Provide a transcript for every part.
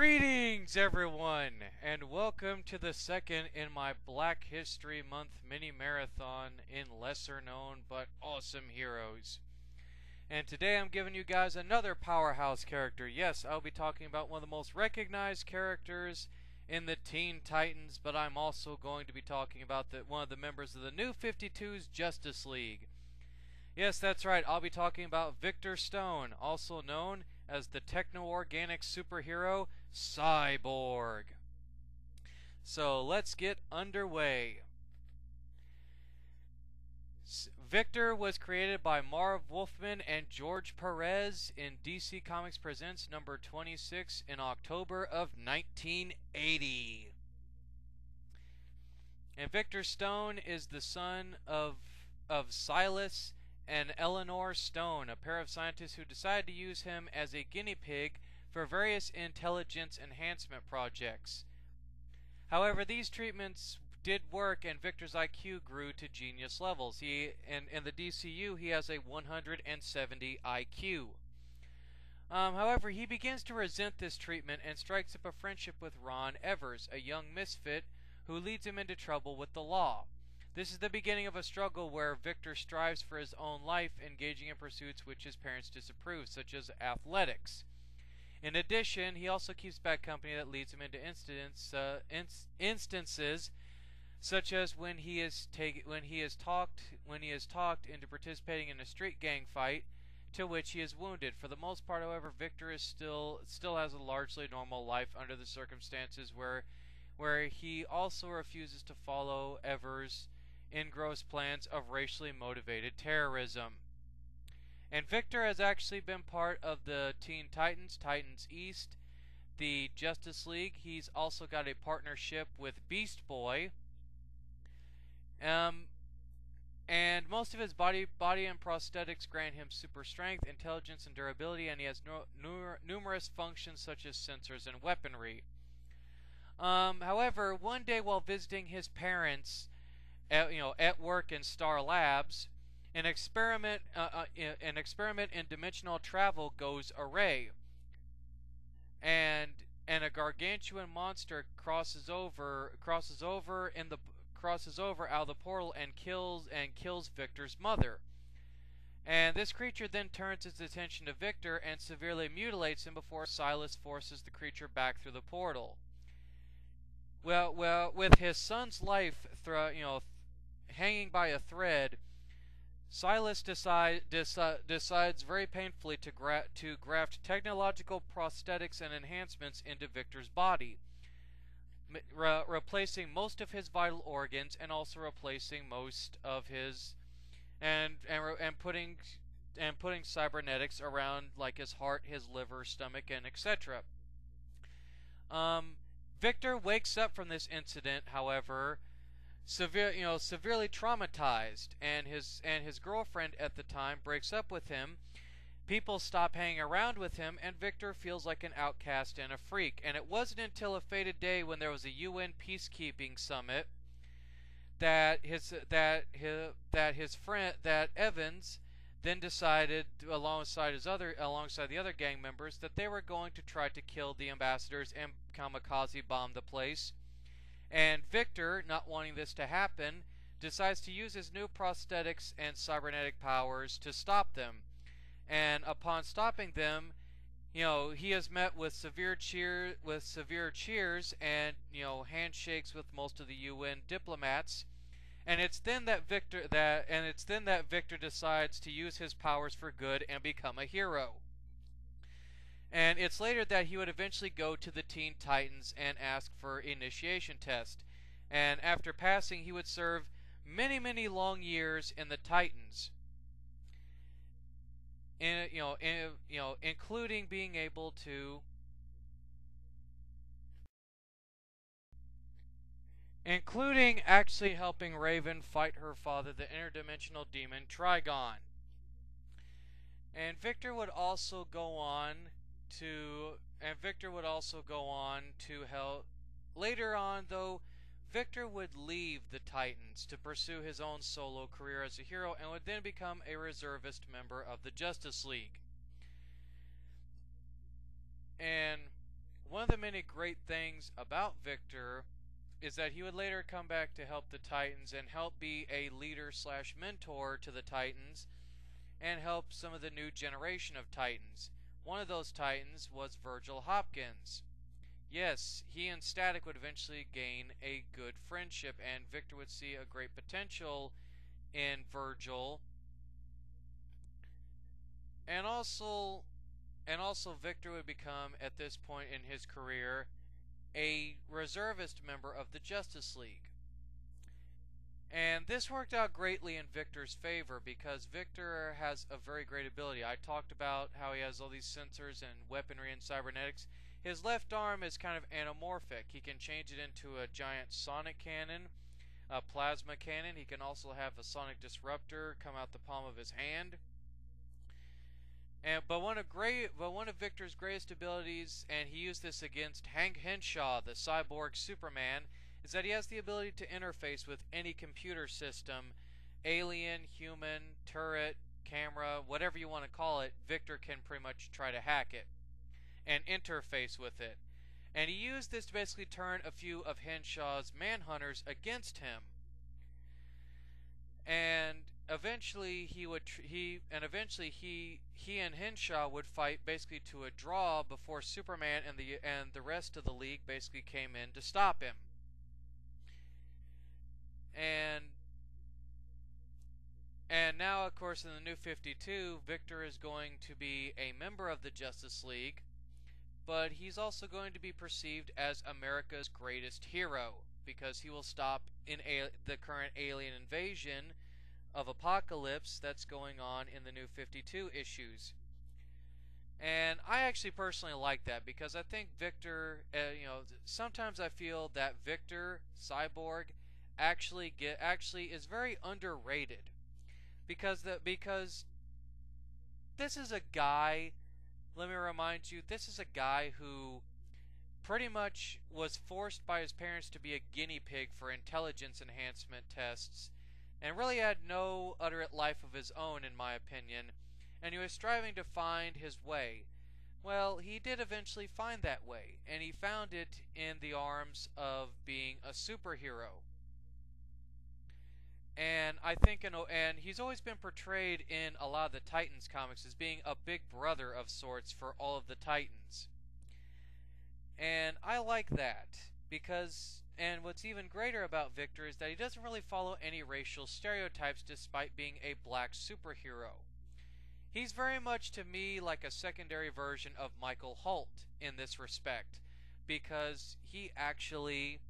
Greetings, everyone, and welcome to the second in my Black History Month mini marathon in lesser known but awesome heroes. And today I'm giving you guys another powerhouse character. Yes, I'll be talking about one of the most recognized characters in the Teen Titans, but I'm also going to be talking about one of the members of the New 52's Justice League. Yes, that's right, I'll be talking about Victor Stone, also known as the techno-organic superhero Cyborg. So let's get underway. Victor was created by Marv Wolfman and George Perez in DC Comics Presents number 26 in October of 1980. And Victor Stone is the son of Silas and Eleanor Stone, a pair of scientists who decided to use him as a guinea pig for various intelligence enhancement projects. However, these treatments did work and Victor's IQ grew to genius levels. In the DCU, he has a 170 IQ. However, he begins to resent this treatment and strikes up a friendship with Ron Evers, a young misfit who leads him into trouble with the law. This is the beginning of a struggle where Victor strives for his own life, engaging in pursuits which his parents disapprove, such as athletics. In addition, he also keeps bad company that leads him into instances such as when he is talked into participating in a street gang fight, to which he is wounded. For the most part, however, Victor is still has a largely normal life under the circumstances where he also refuses to follow Evers' engross plans of racially motivated terrorism. And Victor has actually been part of the Teen Titans, Titans East, the Justice League. He's also got a partnership with Beast Boy. And most of his body and prosthetics grant him super strength, intelligence, and durability, and he has numerous functions such as sensors and weaponry. However, one day while visiting his parents at work in Star Labs, an experiment in dimensional travel goes awry, and a gargantuan monster crosses over out of the portal and kills Victor's mother. And this creature then turns its attention to Victor and severely mutilates him before Silas forces the creature back through the portal. Well, with his son's life hanging by a thread, Silas decides very painfully to graft technological prosthetics and enhancements into Victor's body, replacing most of his vital organs and also replacing most of his and putting cybernetics around like his heart, his liver, stomach, and etc. Victor wakes up from this incident, however, severely traumatized, and his girlfriend at the time breaks up with him. People stop hanging around with him, and Victor feels like an outcast and a freak. And it wasn't until a fated day when there was a UN peacekeeping summit that Evans then decided, alongside the other gang members, that they were going to try to kill the ambassadors and kamikaze bomb the place. And Victor, not wanting this to happen, decides to use his new prosthetics and cybernetic powers to stop them. And upon stopping them, he is met with severe cheers and handshakes with most of the UN diplomats. And it's then that Victor decides to use his powers for good and become a hero. And it's later that he would eventually go to the Teen Titans and ask for initiation test. And after passing, he would serve many, many long years in the Titans. Including being able to actually helping Raven fight her father, the interdimensional demon Trigon. And Victor would also go on to help. Later on, though, Victor would leave the Titans to pursue his own solo career as a hero and would then become a reservist member of the Justice League. And one of the many great things about Victor is that he would later come back to help the Titans and help be a leader slash mentor to the Titans and help some of the new generation of Titans. One of those Titans was Virgil Hopkins. Yes, he and Static would eventually gain a good friendship, and Victor would see a great potential in Virgil. And also Victor would become, at this point in his career, a reservist member of the Justice League. And this worked out greatly in Victor's favor because Victor has a very great ability. I talked about how he has all these sensors and weaponry and cybernetics. His left arm is kind of anamorphic. He can change it into a giant sonic cannon, a plasma cannon. He can also have a sonic disruptor come out the palm of his hand. But one of Victor's greatest abilities, and he used this against Hank Henshaw, the Cyborg Superman, is that he has the ability to interface with any computer system, alien, human, turret, camera, whatever you want to call it. Victor can pretty much try to hack it and interface with it. And he used this to basically turn a few of Henshaw's manhunters against him. And eventually he and Henshaw would fight basically to a draw before Superman and the rest of the league basically came in to stop him. And now, of course, in the New 52, Victor is going to be a member of the Justice League, but he's also going to be perceived as America's greatest hero because he will stop in the current alien invasion of Apocalypse that's going on in the New 52 issues. And I actually personally like that because I think Victor, sometimes I feel that Victor, Cyborg, actually is very underrated because this is a guy, let me remind you, this is a guy who pretty much was forced by his parents to be a guinea pig for intelligence enhancement tests and really had no utter life of his own, in my opinion, and he was striving to find his way. Well, he did eventually find that way, and he found it in the arms of being a superhero. And I think, and he's always been portrayed in a lot of the Titans comics as being a big brother of sorts for all of the Titans. And I like that because, and what's even greater about Victor is that he doesn't really follow any racial stereotypes despite being a black superhero. He's very much to me like a secondary version of Michael Holt in this respect because he actually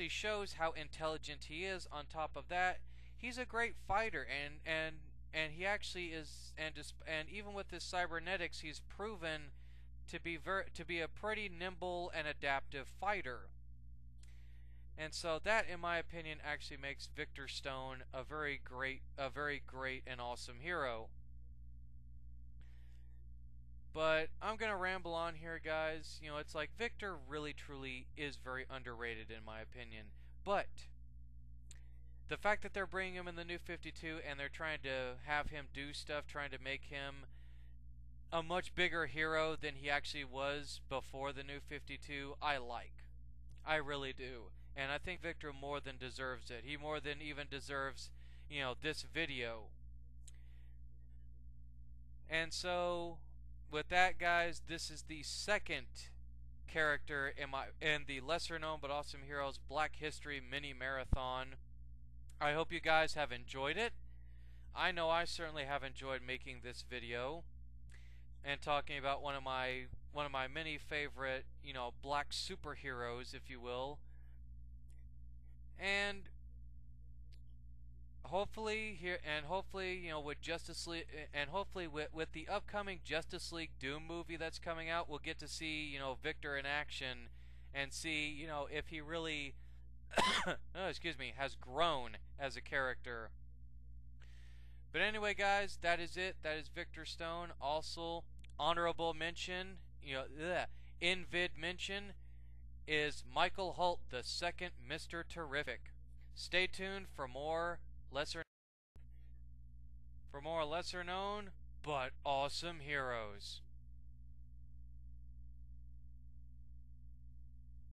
shows how intelligent he is. On top of that, he's a great fighter, and he actually is, and even with his cybernetics, he's proven to be a pretty nimble and adaptive fighter. And so that, in my opinion, actually makes Victor Stone a very great and awesome hero. But I'm going to ramble on here, guys. It's like Victor really truly is very underrated in my opinion. But the fact that they're bringing him in the New 52 and they're trying to have him do stuff, trying to make him a much bigger hero than he actually was before the New 52, I like. I really do. And I think Victor more than deserves it. He more than even deserves, this video. And so, with that, guys, this is the second character in the Lesser Known But Awesome Heroes Black History Mini Marathon. I hope you guys have enjoyed it. I know I certainly have enjoyed making this video and talking about one of my many favorite, black superheroes, if you will. And hopefully with Justice League, and hopefully with the upcoming Justice League Doom movie that's coming out, we'll get to see, Victor in action and see, if he really has grown as a character. But anyway, guys, that is it. That is Victor Stone. Also, honorable mention, in-vid mention is Michael Holt, the second Mr. Terrific. Stay tuned for more lesser known but awesome heroes.